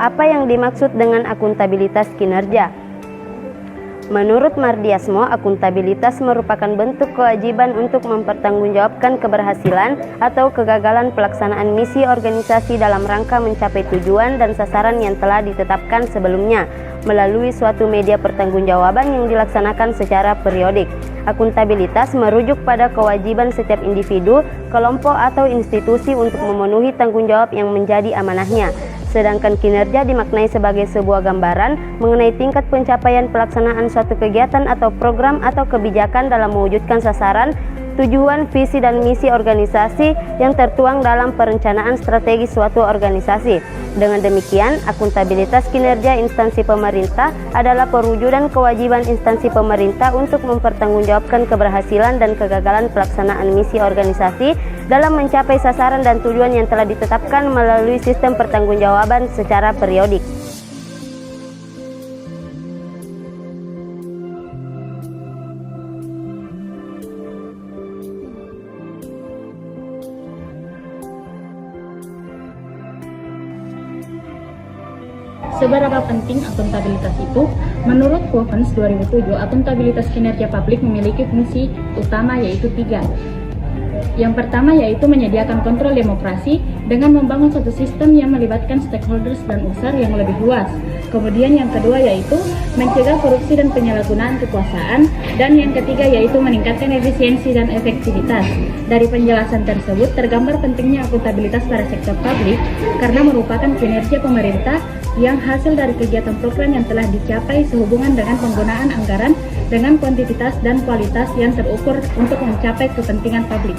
Apa yang dimaksud dengan akuntabilitas kinerja? Menurut Mardiasmo, akuntabilitas merupakan bentuk kewajiban untuk mempertanggungjawabkan keberhasilan atau kegagalan pelaksanaan misi organisasi dalam rangka mencapai tujuan dan sasaran yang telah ditetapkan sebelumnya melalui suatu media pertanggungjawaban yang dilaksanakan secara periodik. Akuntabilitas merujuk pada kewajiban setiap individu, kelompok atau institusi untuk memenuhi tanggung jawab yang menjadi amanahnya. Sedangkan kinerja dimaknai sebagai sebuah gambaran mengenai tingkat pencapaian pelaksanaan suatu kegiatan atau program atau kebijakan dalam mewujudkan sasaran, tujuan, visi dan misi organisasi yang tertuang dalam perencanaan strategi suatu organisasi. Dengan demikian, akuntabilitas kinerja instansi pemerintah adalah perwujudan kewajiban instansi pemerintah untuk mempertanggungjawabkan keberhasilan dan kegagalan pelaksanaan misi organisasi dalam mencapai sasaran dan tujuan yang telah ditetapkan melalui sistem pertanggungjawaban secara periodik. Seberapa penting akuntabilitas itu? Menurut Quaffens 2007, akuntabilitas kinerja publik memiliki fungsi utama yaitu 3. Yang pertama yaitu menyediakan kontrol demokrasi dengan membangun suatu sistem yang melibatkan stakeholders dan user yang lebih luas. Kemudian yang kedua yaitu mencegah korupsi dan penyalahgunaan kekuasaan. Dan yang ketiga yaitu meningkatkan efisiensi dan efektivitas. Dari penjelasan tersebut tergambar pentingnya akuntabilitas pada sektor publik karena merupakan kinerja pemerintah yang hasil dari kegiatan program yang telah dicapai sehubungan dengan penggunaan anggaran dengan kuantitas dan kualitas yang terukur untuk mencapai kepentingan publik.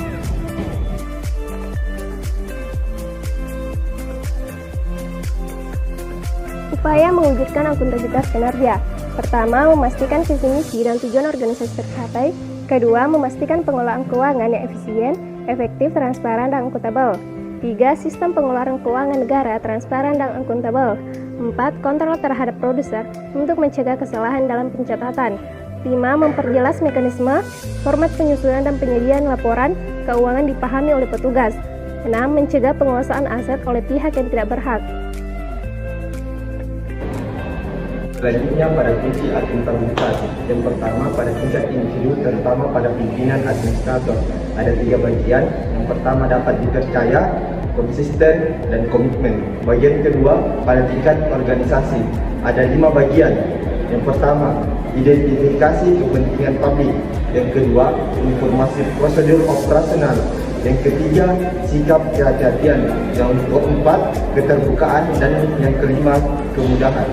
Upaya mewujudkan akuntabilitas kinerja. Pertama, memastikan visi misi dan tujuan organisasi tercapai. Kedua, memastikan pengelolaan keuangan yang efisien, efektif, transparan, dan akuntabel. 3. Sistem pengeluaran keuangan negara transparan dan akuntabel. 4. Kontrol terhadap produser untuk mencegah kesalahan dalam pencatatan. 5. Memperjelas mekanisme, format penyusunan dan penyediaan laporan keuangan dipahami oleh petugas. 6. Mencegah penguasaan aset oleh pihak yang tidak berhak. Selanjutnya pada fungsi akuntabilitas. Yang pertama pada tingkat individu, terutama pada pimpinan administrator. Ada 3 bagian. Yang pertama dapat dipercaya, konsisten, dan komitmen. Bagian kedua pada tingkat organisasi. Ada 5 bagian. Yang pertama, identifikasi kepentingan publik. Yang kedua, informasi prosedur operasional. Yang ketiga, sikap kehati-hatian. Yang keempat, keterbukaan. Dan yang kelima, kemudahan.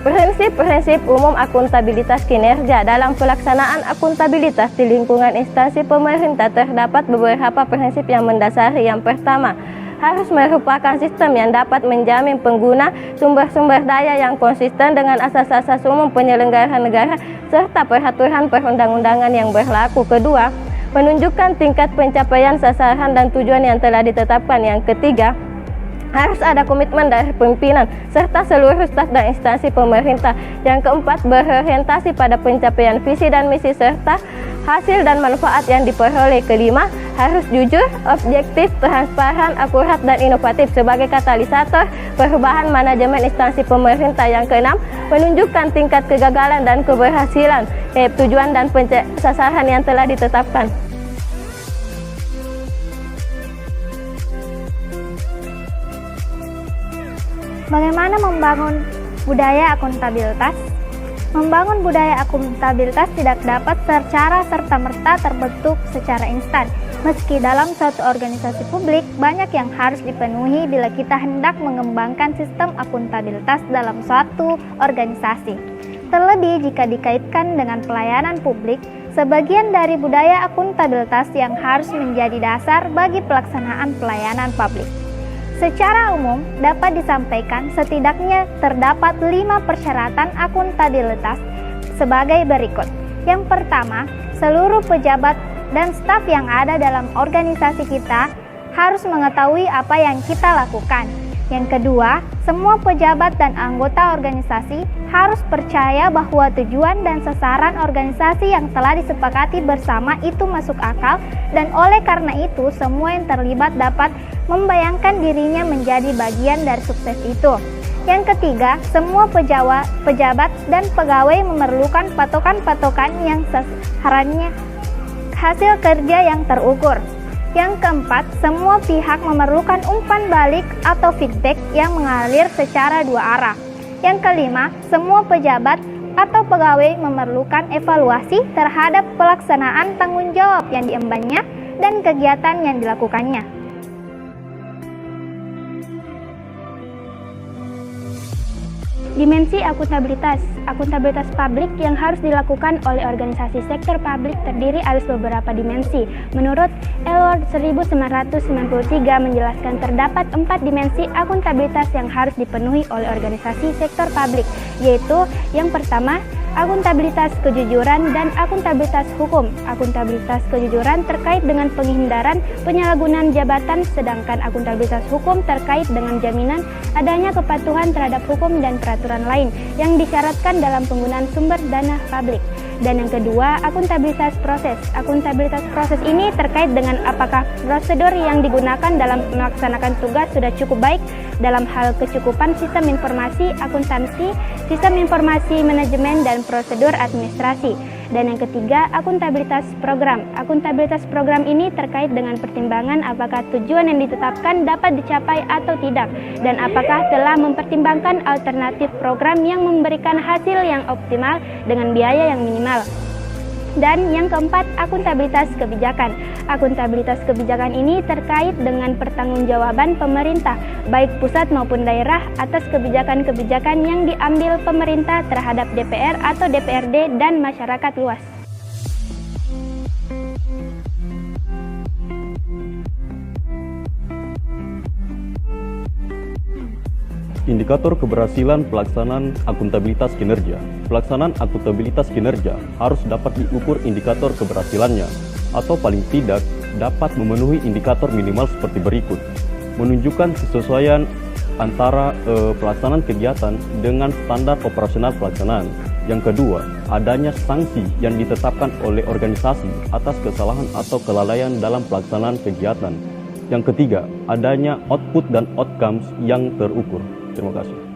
Prinsip-prinsip umum akuntabilitas kinerja. Dalam pelaksanaan akuntabilitas di lingkungan instansi pemerintah terdapat beberapa prinsip yang mendasari. Yang pertama, harus merupakan sistem yang dapat menjamin pengguna sumber-sumber daya yang konsisten dengan asas-asas umum penyelenggaraan negara serta peraturan perundang-undangan yang berlaku. Kedua, menunjukkan tingkat pencapaian sasaran dan tujuan yang telah ditetapkan. Yang ketiga, harus ada komitmen dari pimpinan serta seluruh staf dan instansi pemerintah. Yang keempat, berorientasi pada pencapaian visi dan misi serta hasil dan manfaat yang diperoleh. Kelima, harus jujur, objektif, transparan, akurat, dan inovatif sebagai katalisator perubahan manajemen instansi pemerintah. Yang keenam, menunjukkan tingkat kegagalan dan keberhasilan tujuan dan sasaran yang telah ditetapkan. Bagaimana membangun budaya akuntabilitas? Membangun budaya akuntabilitas tidak dapat secara serta-merta terbentuk secara instan. Meski dalam suatu organisasi publik, banyak yang harus dipenuhi bila kita hendak mengembangkan sistem akuntabilitas dalam suatu organisasi. Terlebih jika dikaitkan dengan pelayanan publik, sebagian dari budaya akuntabilitas yang harus menjadi dasar bagi pelaksanaan pelayanan publik. Secara umum, dapat disampaikan setidaknya terdapat 5 persyaratan akuntabilitas sebagai berikut. Yang pertama, seluruh pejabat dan staf yang ada dalam organisasi kita harus mengetahui apa yang kita lakukan. Yang kedua, semua pejabat dan anggota organisasi harus percaya bahwa tujuan dan sasaran organisasi yang telah disepakati bersama itu masuk akal, dan oleh karena itu semua yang terlibat dapat membayangkan dirinya menjadi bagian dari sukses itu. Yang ketiga, semua pejabat dan pegawai memerlukan patokan-patokan yang sasarannya hasil kerja yang terukur. Yang keempat, semua pihak memerlukan umpan balik atau feedback yang mengalir secara dua arah. Yang kelima, semua pejabat atau pegawai memerlukan evaluasi terhadap pelaksanaan tanggung jawab yang diembannya dan kegiatan yang dilakukannya. Dimensi akuntabilitas. Akuntabilitas publik yang harus dilakukan oleh organisasi sektor publik terdiri atas beberapa dimensi. Menurut Elward 1993 menjelaskan terdapat 4 dimensi akuntabilitas yang harus dipenuhi oleh organisasi sektor publik, yaitu yang pertama, akuntabilitas kejujuran dan akuntabilitas hukum. Akuntabilitas kejujuran terkait dengan penghindaran penyalahgunaan jabatan, sedangkan akuntabilitas hukum terkait dengan jaminan adanya kepatuhan terhadap hukum dan peraturan lain yang disyaratkan dalam penggunaan sumber dana publik. Dan yang kedua, akuntabilitas proses. Akuntabilitas proses ini terkait dengan apakah prosedur yang digunakan dalam melaksanakan tugas sudah cukup baik dalam hal kecukupan sistem informasi akuntansi, sistem informasi manajemen, dan prosedur administrasi. Dan yang ketiga, akuntabilitas program. Akuntabilitas program ini terkait dengan pertimbangan apakah tujuan yang ditetapkan dapat dicapai atau tidak, dan apakah telah mempertimbangkan alternatif program yang memberikan hasil yang optimal dengan biaya yang minimal. Dan yang keempat, akuntabilitas kebijakan. Akuntabilitas kebijakan ini terkait dengan pertanggungjawaban pemerintah, baik pusat maupun daerah, atas kebijakan-kebijakan yang diambil pemerintah terhadap DPR atau DPRD dan masyarakat luas. Indikator keberhasilan pelaksanaan akuntabilitas kinerja. Pelaksanaan akuntabilitas kinerja harus dapat diukur indikator keberhasilannya, atau paling tidak dapat memenuhi indikator minimal seperti berikut. Menunjukkan kesesuaian antara pelaksanaan kegiatan dengan standar operasional pelaksanaan. Yang kedua, adanya sanksi yang ditetapkan oleh organisasi atas kesalahan atau kelalaian dalam pelaksanaan kegiatan. Yang ketiga, adanya output dan outcomes yang terukur. Terima kasih.